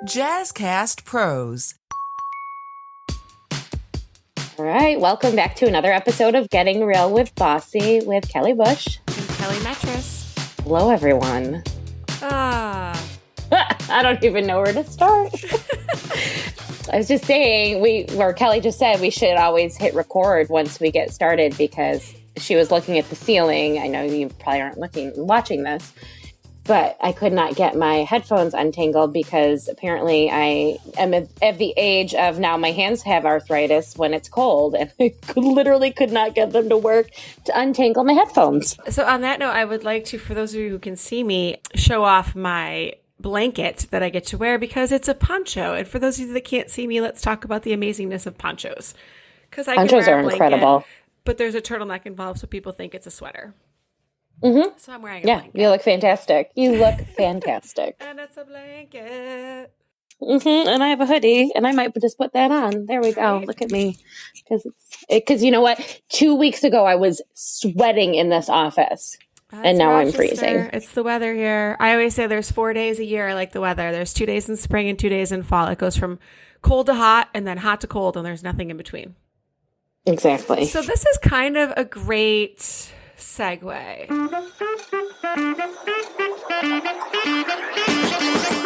Jazzcast Pros. All right, welcome back to another episode of Getting Real with Bossy with Kelly Bush. And Kelly Metras. Hello, everyone. I don't even know where to start. I was just saying, Kelly just said we should always hit record once we get started because she was looking at the ceiling. I know you probably aren't watching this, but I could not get my headphones untangled because apparently I am at the age of now my hands have arthritis when it's cold, and I literally could not get them to work to untangle my headphones. So on that note, I would like to, for those of you who can see me, show off my blanket that I get to wear because it's a poncho. And for those of you that can't see me, let's talk about the amazingness of ponchos. Because ponchos are incredible, but there's a turtleneck involved, so people think it's a sweater. Mm-hmm. So I'm wearing a blanket. You look fantastic. You look fantastic. And it's a blanket. Mm-hmm. And I have a hoodie, and I might just put that on. There we go. Look at me. Because you know what? 2 weeks ago, I was sweating in this office, and now I'm freezing. It's the weather here. I always say there's 4 days a year I like the weather. There's 2 days in spring and 2 days in fall. It goes from cold to hot, and then hot to cold, and there's nothing in between. Exactly. So this is kind of a great segue.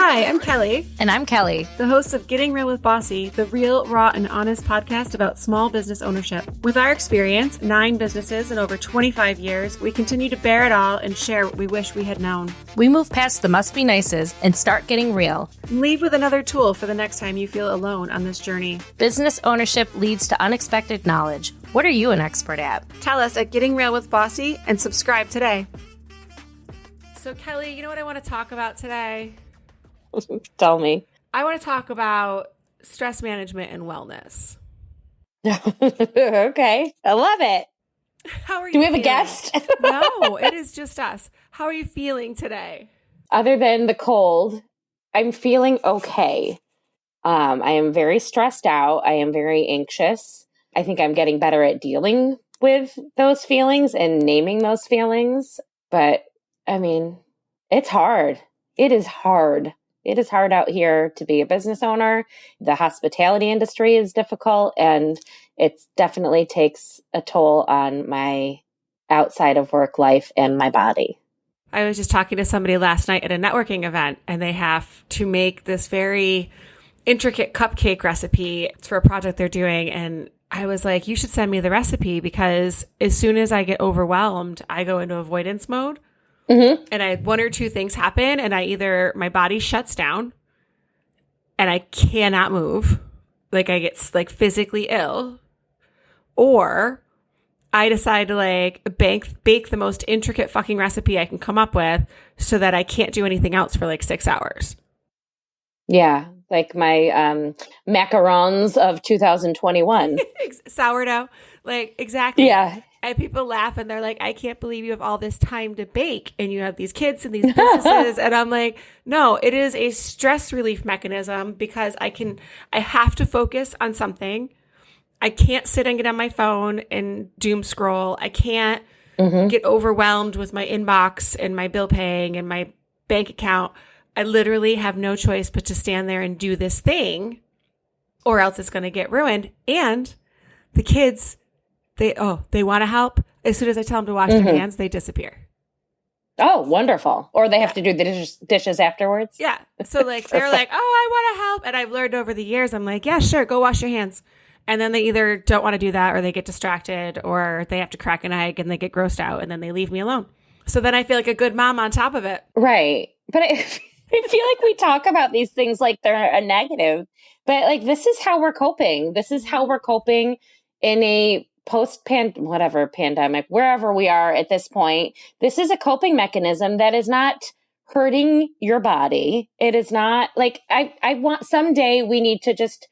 Hi, I'm Kelly. And I'm Kelly, the host of Getting Real with Bossy, the real, raw, and honest podcast about small business ownership. With our experience, 9 businesses and over 25 years, we continue to bear it all and share what we wish we had known. We move past the must be nices and start getting real. And leave with another tool for the next time you feel alone on this journey. Business ownership leads to unexpected knowledge. What are you an expert at? Tell us at Getting Real with Bossy and subscribe today. So Kelly, you know what I want to talk about today? Tell me. I want to talk about stress management and wellness. Okay. I love it. How are you? Do we have feeling? A guest? No, it is just us. How are you feeling today? Other than the cold, I'm feeling okay. I am very stressed out. I am very anxious. I think I'm getting better at dealing with those feelings and naming those feelings. But I mean, it's hard. It is hard. It is hard out here to be a business owner. The hospitality industry is difficult, and it definitely takes a toll on my outside of work life and my body. I was just talking to somebody last night at a networking event, and they have to make this very intricate cupcake recipe for a project they're doing. And I was like, you should send me the recipe because as soon as I get overwhelmed, I go into avoidance mode. Mm-hmm. And I had 1 or 2 things happen, and my body shuts down and I cannot move. Like I get like physically ill, or I decide to bake the most intricate fucking recipe I can come up with so that I can't do anything else for like 6 hours. Yeah. Like my macarons of 2021. Sourdough. Like, exactly. Yeah. And people laugh and they're like, I can't believe you have all this time to bake and you have these kids and these businesses. And I'm like, no, it is a stress relief mechanism because I have to focus on something. I can't sit and get on my phone and doom scroll. I can't get overwhelmed with my inbox and my bill paying and my bank account. I literally have no choice but to stand there and do this thing, or else it's going to get ruined. And the kids, they want to help. As soon as I tell them to wash their hands, they disappear. Oh, wonderful. Or they have to do the dishes afterwards. Yeah. So they're like, oh, I want to help. And I've learned over the years, I'm like, yeah, sure, go wash your hands. And then they either don't want to do that, or they get distracted, or they have to crack an egg and they get grossed out, and then they leave me alone. So then I feel like a good mom on top of it. Right. But I feel like we talk about these things like they're a negative, but like this is how we're coping. This is how we're coping in a pandemic, wherever we are at this point. This is a coping mechanism that is not hurting your body. It is not like I want someday we need to just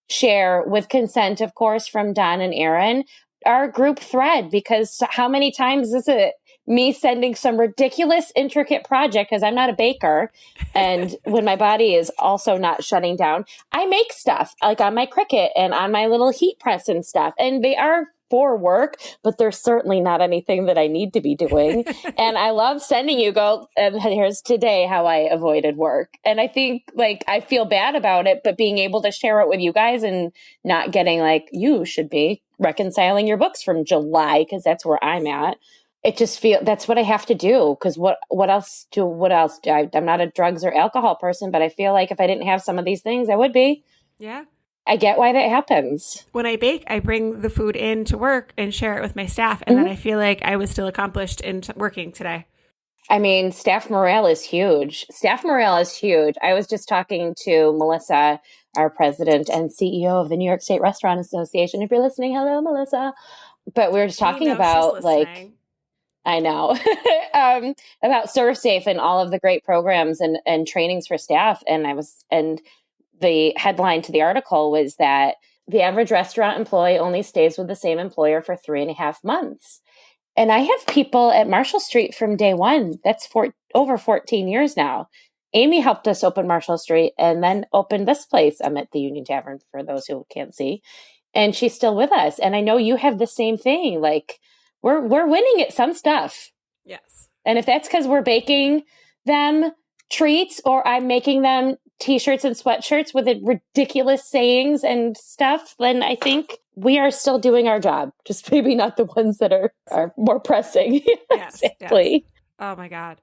share, with consent, of course, from Don and Aaron, our group thread, because how many times is it me sending some ridiculous, intricate project because I'm not a baker. And when my body is also not shutting down, I make stuff like on my Cricut and on my little heat press and stuff. And they are for work, but there's certainly not anything that I need to be doing. And I love sending you and here's today how I avoided work. And I think like I feel bad about it, but being able to share it with you guys and not getting like, you should be reconciling your books from July, because that's where I'm at. It just that's what I have to do. Because what else do I'm not a drugs or alcohol person, but I feel like if I didn't have some of these things, I would be. Yeah. I get why that happens. When I bake, I bring the food in to work and share it with my staff. And then I feel like I was still accomplished in working today. I mean, staff morale is huge. I was just talking to Melissa, our president and CEO of the New York State Restaurant Association. If you're listening, hello, Melissa. But we were just talking about like, I know, about ServeSafe and all of the great programs and trainings for staff. And the headline to the article was that the average restaurant employee only stays with the same employer for 3.5 months. And I have people at Marshall Street from day one. That's over 14 years now. Amy helped us open Marshall Street and then opened this place. I'm at the Union Tavern for those who can't see. And she's still with us. And I know you have the same thing. Like we're winning at some stuff. Yes. And if that's because we're baking them treats or I'm making them T-shirts and sweatshirts with ridiculous sayings and stuff, then I think we are still doing our job. Just maybe not the ones that are more pressing. Yes, exactly. Yes. Oh my God.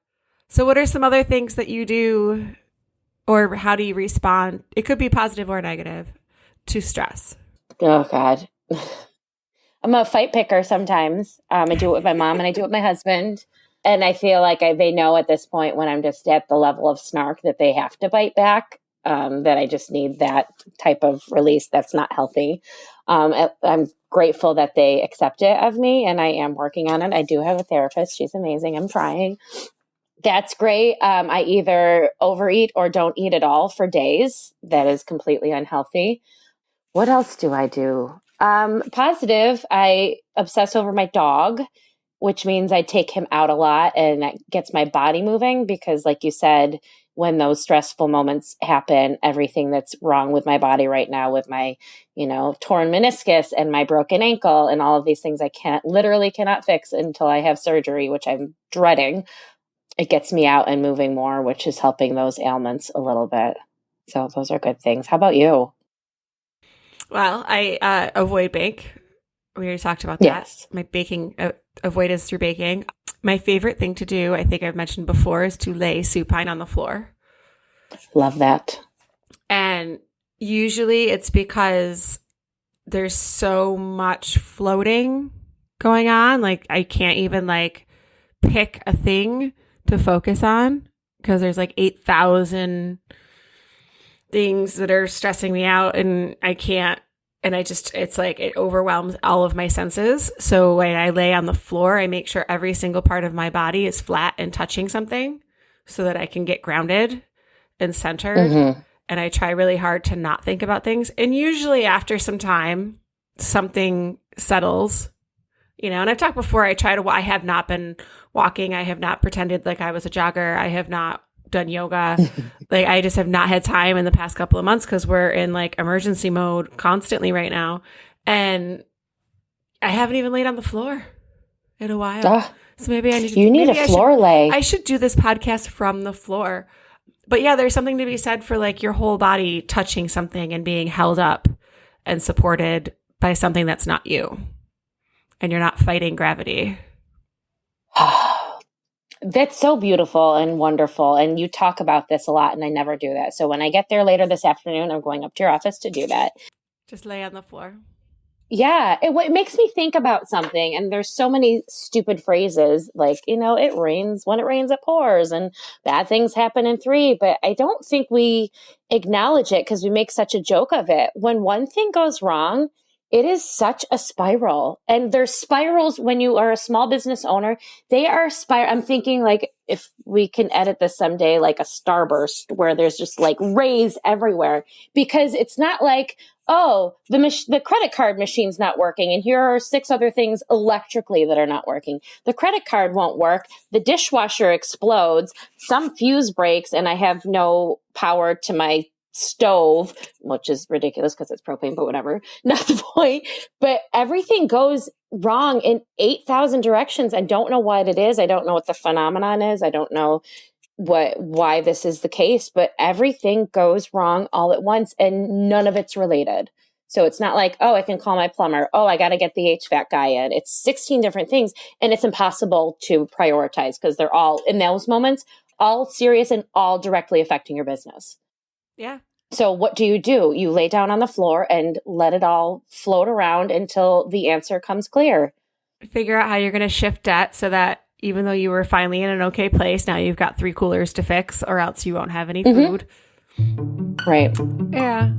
So what are some other things that you do, or how do you respond? It could be positive or negative to stress. Oh God. I'm a fight picker sometimes. I do it with my mom and I do it with my husband. And I feel like they know at this point when I'm just at the level of snark that they have to bite back, that I just need that type of release that's not healthy. I'm grateful that they accept it of me, and I am working on it. I do have a therapist. She's amazing. I'm trying. That's great. I either overeat or don't eat at all for days. That is completely unhealthy. What else do I do? Positive, I obsess over my dog, which means I take him out a lot, and that gets my body moving because, like you said, when those stressful moments happen, everything that's wrong with my body right now with my, torn meniscus and my broken ankle and all of these things I literally cannot fix until I have surgery, which I'm dreading. It gets me out and moving more, which is helping those ailments a little bit. So those are good things. How about you? Well, I avoid bake. We already talked about that. Yes. My baking avoidance through baking. My favorite thing to do, I think I've mentioned before, is to lay supine on the floor. Love that. And usually it's because there's so much floating going on. Like I can't even pick a thing to focus on because there's 8,000 things that are stressing me out and I can't. And it overwhelms all of my senses. So when I lay on the floor, I make sure every single part of my body is flat and touching something so that I can get grounded and centered. Mm-hmm. And I try really hard to not think about things. And usually after some time, something settles, and I've talked before, I have not been walking. I have not pretended like I was a jogger. I have not done yoga. I just have not had time in the past couple of months because we're in emergency mode constantly right now. And I haven't even laid on the floor in a while. So maybe I need to. You need a floor lay. I should do this podcast from the floor. But yeah, there's something to be said for your whole body touching something and being held up and supported by something that's not you. And you're not fighting gravity. That's so beautiful and wonderful. And you talk about this a lot, and I never do that. So when I get there later this afternoon, I'm going up to your office to do that. Just lay on the floor. Yeah. It makes me think about something. And there's so many stupid phrases it rains. When it rains, it pours. And bad things happen in 3. But I don't think we acknowledge it because we make such a joke of it. When one thing goes wrong, it is such a spiral. And there's spirals when you are a small business owner. They are I'm thinking if we can edit this someday, a starburst where there's just rays everywhere, because it's not the credit card machine's not working. And here are 6 other things electrically that are not working. The credit card won't work. The dishwasher explodes. Some fuse breaks and I have no power to my stove, which is ridiculous because it's propane, but whatever, not the point. But everything goes wrong in 8,000 directions. I don't know what it is. I don't know what the phenomenon is. I don't know why this is the case, but everything goes wrong all at once and none of it's related. So it's not like, oh, I can call my plumber. Oh, I got to get the HVAC guy in. It's 16 different things and it's impossible to prioritize because they're all in those moments, all serious and all directly affecting your business. Yeah. So what do? You lay down on the floor and let it all float around until the answer comes clear. Figure out how you're going to shift debt so that even though you were finally in an okay place, now you've got 3 coolers to fix or else you won't have any food. Right. Yeah.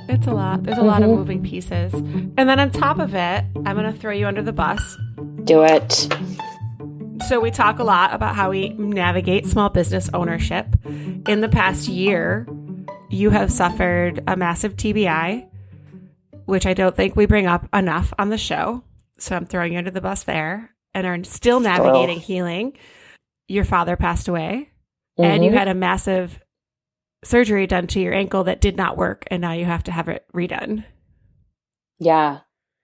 It's a lot. There's a lot of moving pieces. And then on top of it, I'm going to throw you under the bus. Do it. So we talk a lot about how we navigate small business ownership. In the past year, you have suffered a massive TBI, which I don't think we bring up enough on the show. So I'm throwing you under the bus there and are still navigating healing. Your father passed away and you had a massive surgery done to your ankle that did not work. And now you have to have it redone. Yeah.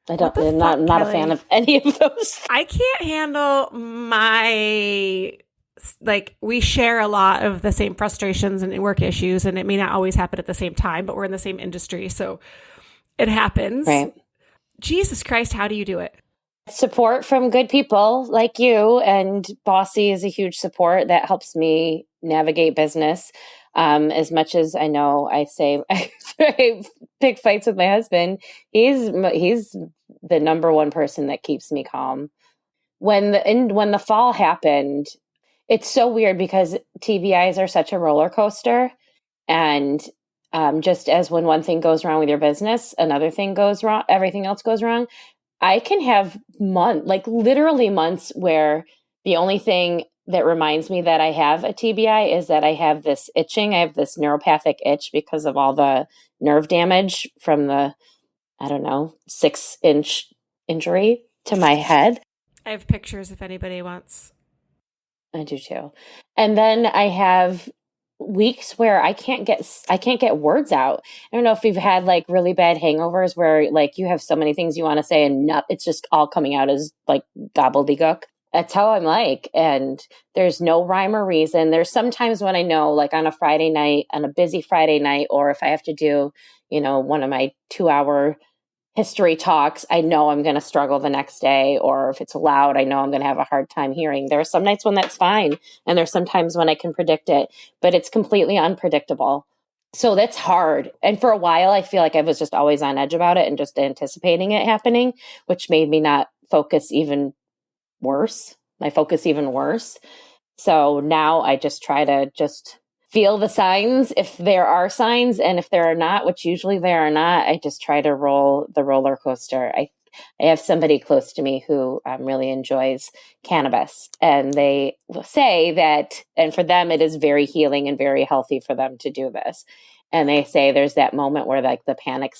I'm not a fan of any of those. I can't handle we share a lot of the same frustrations and work issues, and it may not always happen at the same time, but we're in the same industry. So it happens. Right. Jesus Christ, how do you do it? Support from good people like you, and Bossy is a huge support that helps me navigate business. As much as I know, I say I pick fights with my husband. He's the number one person that keeps me calm. When the fall happened, it's so weird because TBIs are such a roller coaster, and just as when one thing goes wrong with your business, another thing goes wrong. Everything else goes wrong. I can have literally months where the only thing that reminds me that I have a TBI is that I have this itching. I have this neuropathic itch because of all the nerve damage from the, 6-inch injury to my head. I have pictures if anybody wants. I do too. And then I have weeks where I can't get words out. I don't know if you've had really bad hangovers where you have so many things you want to say and it's just all coming out as gobbledygook. That's how I'm like. And there's no rhyme or reason. There's sometimes when I know, on a Friday night, on a busy Friday night, or if I have to do, one of my 2-hour history talks, I know I'm going to struggle the next day. Or if it's loud, I know I'm going to have a hard time hearing. There are some nights when that's fine. And there's some times when I can predict it, but it's completely unpredictable. So that's hard. And for a while, I feel like I was just always on edge about it and just anticipating it happening, which made me not focus even worse. My focus even worse. So now I just try to just feel the signs if there are signs, and if there are not, which usually there are not, I just try to roll the roller coaster. I have somebody close to me who really enjoys cannabis, and they say that, and for them, it is very healing and very healthy for them to do this. And they say there's that moment where the panic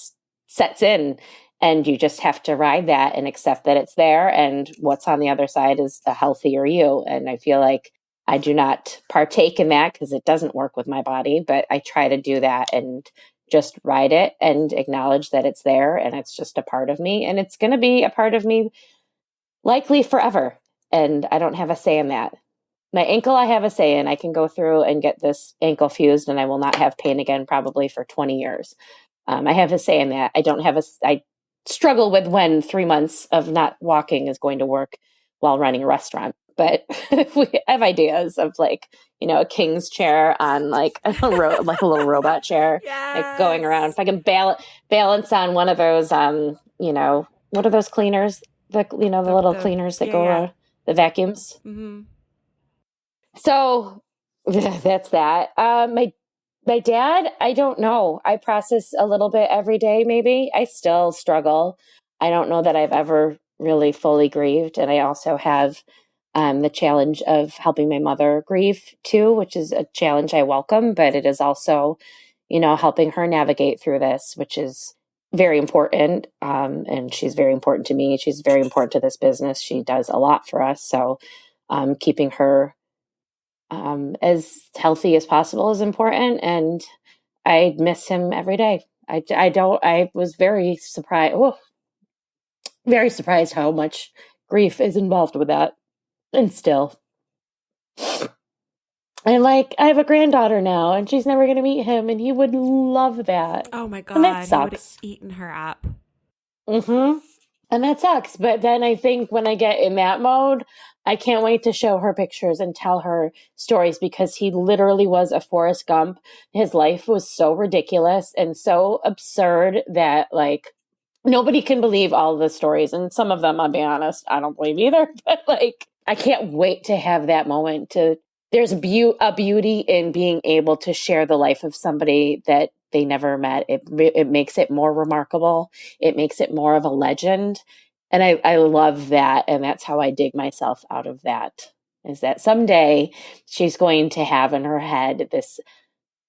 sets in, and you just have to ride that and accept that it's there, and what's on the other side is a healthier you. And I feel like I do not partake in that because it doesn't work with my body, but I try to do that and just ride it and acknowledge that it's there and it's just a part of me, and it's going to be a part of me likely forever. And I don't have a say in that. My ankle, I have a say in. I can go through and get this ankle fused and I will not have pain again probably for 20 years. I have a say in that. I struggle with when 3 months of not walking is going to work while running a restaurant. But we have ideas of a king's chair on a little robot chair, Yes. Going around. If I can balance on one of those, what are those cleaners? The little cleaners that go around, the vacuums. Mm-hmm. So that's that. My dad, I don't know. I process a little bit every day, maybe. I still struggle. I don't know that I've ever really fully grieved. And I also have the challenge of helping my mother grieve too, which is a challenge I welcome, but it is also, helping her navigate through this, which is very important. And she's very important to me. She's very important to this business. She does a lot for us. So keeping her as healthy as possible is important. And I miss him every day. I was very surprised. Oh, very surprised how much grief is involved with that. And still, I have a granddaughter now, and she's never going to meet him, and he would love that. Oh my God. And that He would have sucks. eaten her up. Mm-hmm. And that sucks. But then I think when I get in that mode, I can't wait to show her pictures and tell her stories, because he literally was a Forrest Gump. His life was so ridiculous and so absurd that like nobody can believe all of the stories. And some of them, I'll be honest, I don't believe either. But like, I can't wait to have that moment there's a beauty in being able to share the life of somebody that they never met. It makes it more remarkable. It makes it more of a legend. And I love that. And that's how I dig myself out of that, is that someday she's going to have in her head this,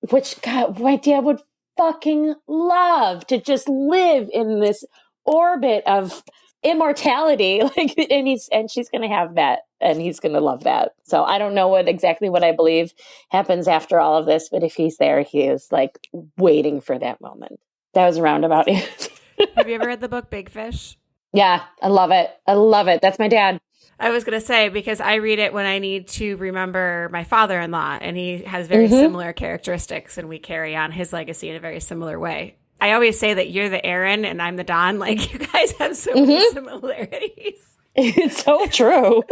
which God, my dad would fucking love to just live in this orbit of immortality. Like, and she's going to have that, and he's going to love that. So I don't know exactly what I believe happens after all of this, but if he's there, he is like waiting for that moment. That was roundabout it. Have you ever read the book Big Fish? Yeah, I love it. I love it. That's my dad. I was going to say, because I read it when I need to remember my father-in-law, and he has very similar characteristics, and we carry on his legacy in a very similar way. I always say that you're the Aaron and I'm the Don. Like, you guys have so many similarities. It's so true.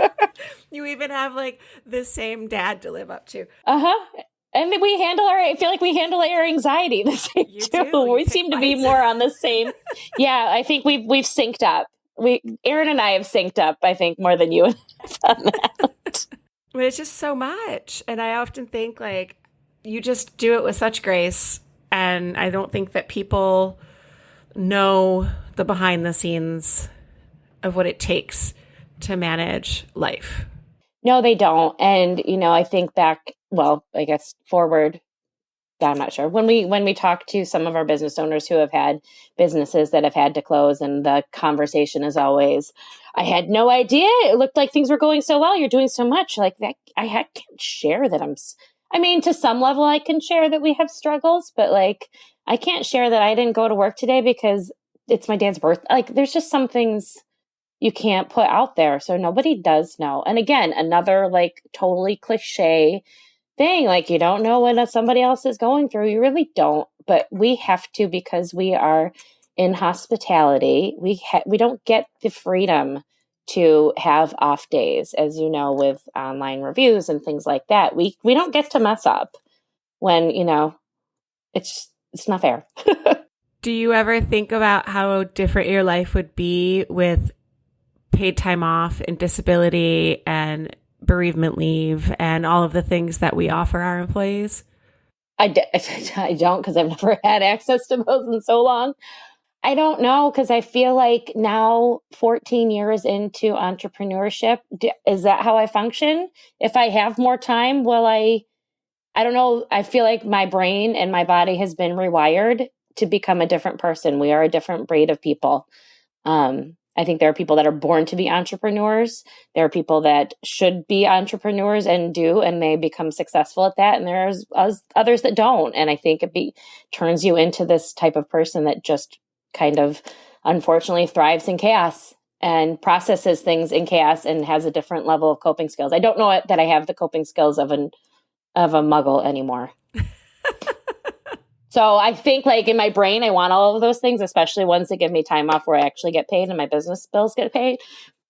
You even have like the same dad to live up to. And I feel like we handle our anxiety the same too. We seem to be more on the same. Yeah, I think we've synced up. Aaron and I have synced up, I think, more than you and I have done that. But it's just so much. And I often think like you just do it with such grace. And I don't think that people know the behind the scenes of what it takes to manage life. No, they don't. And, I think back, well, I guess forward, I'm not sure. When we talk to some of our business owners who have had businesses that have had to close, and the conversation is always, I had no idea. It looked like things were going so well. You're doing so much. Like that, can't share that to some level I can share that we have struggles, but like, I can't share that I didn't go to work today because it's my dad's birthday. Like, there's just some things you can't put out there. So nobody does know. And again, another like totally cliche thing, like you don't know what somebody else is going through. You really don't, but we have to, because we are in hospitality. We don't get the freedom to have off days, as you know, with online reviews and things like that. We don't get to mess up when, it's not fair. Do you ever think about how different your life would be with paid time off and disability and bereavement leave and all of the things that we offer our employees? I don't, because I've never had access to those in so long. I don't know, because I feel like now 14 years into entrepreneurship, is that how I function? If I have more time, I don't know. I feel like my brain and my body has been rewired to become a different person. We are a different breed of people. I think there are people that are born to be entrepreneurs. There are people that should be entrepreneurs and do, and they become successful at that. And there's others that don't. And I think it turns you into this type of person that just kind of unfortunately thrives in chaos and processes things in chaos and has a different level of coping skills. I don't know that I have the coping skills of a muggle anymore. So I think like in my brain, I want all of those things, especially ones that give me time off where I actually get paid and my business bills get paid.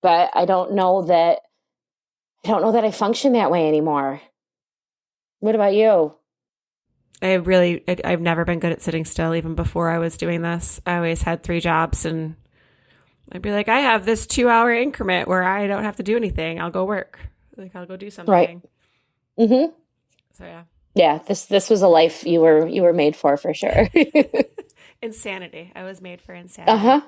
But I don't know that I function that way anymore. What about you? I've never been good at sitting still, even before I was doing this. I always had 3 jobs, and I'd be like, I have this 2-hour increment where I don't have to do anything. I'll go work. Like, I'll go do something. Right. Mm-hmm. So yeah. Yeah, this was a life you were made for sure. Insanity. I was made for insanity. Uh-huh.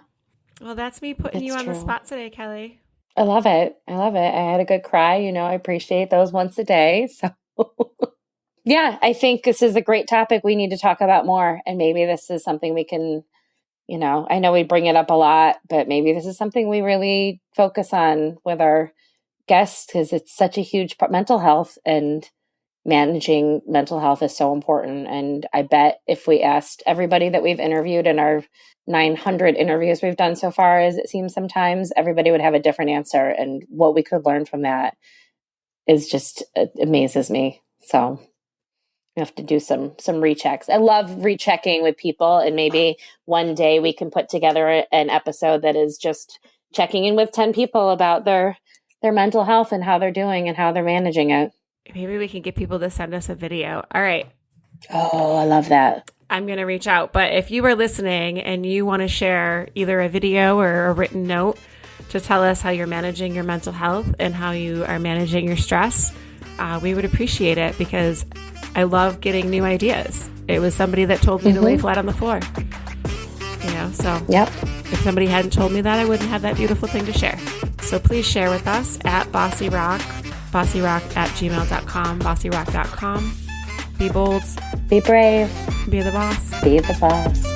Well, that's me putting you on the spot today, Kelly. I love it. I had a good cry. I appreciate those once a day. So yeah, I think this is a great topic we need to talk about more. And maybe this is something we can, I know we bring it up a lot, but maybe this is something we really focus on with our guests, because it's such a huge mental health and managing mental health is so important. And I bet if we asked everybody that we've interviewed in our 900 interviews we've done so far, as it seems sometimes, everybody would have a different answer. And what we could learn from that is just, it amazes me. So we have to do some rechecks. I love rechecking with people, and maybe one day we can put together an episode that is just checking in with 10 people about their mental health and how they're doing and how they're managing it. Maybe we can get people to send us a video. All right. Oh, I love that. I'm going to reach out. But if you are listening and you want to share either a video or a written note to tell us how you're managing your mental health and how you are managing your stress, we would appreciate it, because I love getting new ideas. It was somebody that told me to lay flat on the floor. So yep. If somebody hadn't told me that, I wouldn't have that beautiful thing to share. So please share with us at BossyRock, BossyRock@gmail.com, BossyRock.com. Be bold. Be brave. Be the boss. Be the boss.